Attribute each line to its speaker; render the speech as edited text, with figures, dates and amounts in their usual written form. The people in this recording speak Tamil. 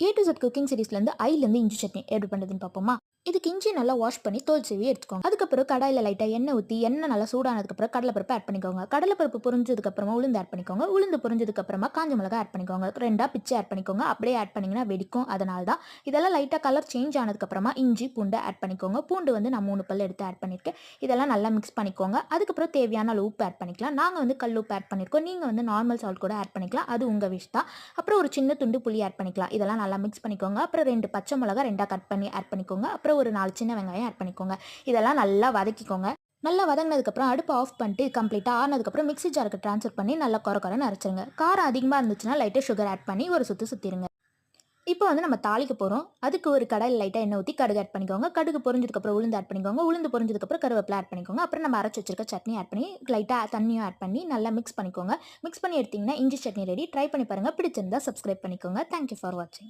Speaker 1: ஏ டு Z குக்கிங் சீரிஸ்லேருந்து ஐலேருந்து இஞ்சி சட்னி எப்படி பண்ணுறதுன்னு பார்ப்போமா. இதுக்கு இஞ்சி நல்லா வாஷ் பண்ணி தோல் சீவி எடுத்துக்கோங்க. அதுக்கப்புறம் கடாயில் லைட்டாக எண்ணெய் ஊற்றி எண்ணெய் நல்லா சூடானதுக்கப்புறம் கடலைப்பருப்பு ஆட் பண்ணிக்கோங்க. கடலைப்பருப்பு பொரிஞ்சதுக்கப்புறமா உளுந்து ஆட் பண்ணிக்கோங்க. உளுந்து பொரிஞ்சதுக்கப்புறமா காஞ்ச மிளகா ஆட் பண்ணிக்கோங்க. ரெண்டாக பிச்சு ஆட் பண்ணிக்கோங்க. அப்படியே ஆட் பண்ணிங்கன்னா வெடிக்கும். அதனால தான் இதெல்லாம் லைட்டாக கலர் சேஞ்ச் ஆனதுக்கப்புறமா இஞ்சி பூண்டை ஆட் பண்ணிக்கோங்க. பூண்டு வந்து நான் 3 பல் எடுத்து ஆட் பண்ணியிருக்கேன். இதெல்லாம் நல்லா மிக்ஸ் பண்ணிக்கோங்க. அதுக்கப்புறம் தேவையான அளவு உப்பு ஆட் பண்ணிக்கலாம். நாங்கள் வந்து கல் உப்பு ஆட் பண்ணியிருக்கோம். நீங்கள் வந்து நார்மல் சால்ட் கூட ஆட் பண்ணிக்கலாம். அது உங்கள் விஷ் தான். அப்புறம் ஒரு சின்ன துண்டு புளி ஆட் பண்ணிக்கலாம். இதெல்லாம் நல்லா மிக்ஸ் பண்ணிக்கோங்க. அப்புறம் 2 பச்சை மிளகா 2 கட் பண்ணி ஆட் பண்ணிக்கோங்க. அப்புறம் ஒரு 4 சின்ன வெங்காயம் ஆட் பண்ணிக்கோங்க. இதெல்லாம் நல்லா வதக்கிக்கோங்க. நல்லா வதங்கினதுக்கப்புறம் அடுப்பு ஆஃப் பண்ணிட்டு கம்ப்ளீட்டாக ஆனதுக்கப்புறம் மிக்ஸி ஜாருக்கு ட்ரான்ஸ்ஃபர் பண்ணி நல்லா கொரன்னு அரைச்சிருங்க. காரம் அதிகமாக இருந்துச்சுன்னா லைட்டாக சுகர் ஆட் பண்ணி ஒரு சுற்றிடுங்க. இப்போ வந்து நம்ம தாளிக்க போகிறோம். அதுக்கு ஒரு கடாயில் லைட்டாக எண்ணெய் ஊற்றி கடுகு ஆட் பண்ணிக்கோங்க. கடுகு பொரிஞ்சதுக்கப்புறம் உளுந்து ஆட் பண்ணிக்கோங்க. உளுந்து பொரிஞ்சதுக்கப்புறம் கருவேப்பிலை ஆட் பண்ணிக்கோங்க. அப்புறம் நம்ம அரைச்சி வச்சிருக்க சட்னி ஆட் பண்ணி லைட்டாக தண்ணியும் ஆட் பண்ணி நல்லா மிக்ஸ் பண்ணிக்கோங்க. மிக்ஸ் பண்ணி எடுத்திங்கன்னா இஞ்சி சட்னி ரெடி. ட்ரை பண்ணி பாருங்கள். பிடிச்சிருந்தா சப்ஸ்கிரைப் பண்ணிக்கோங்க. தேங்க்யூ ஃபார் வாட்சிங்.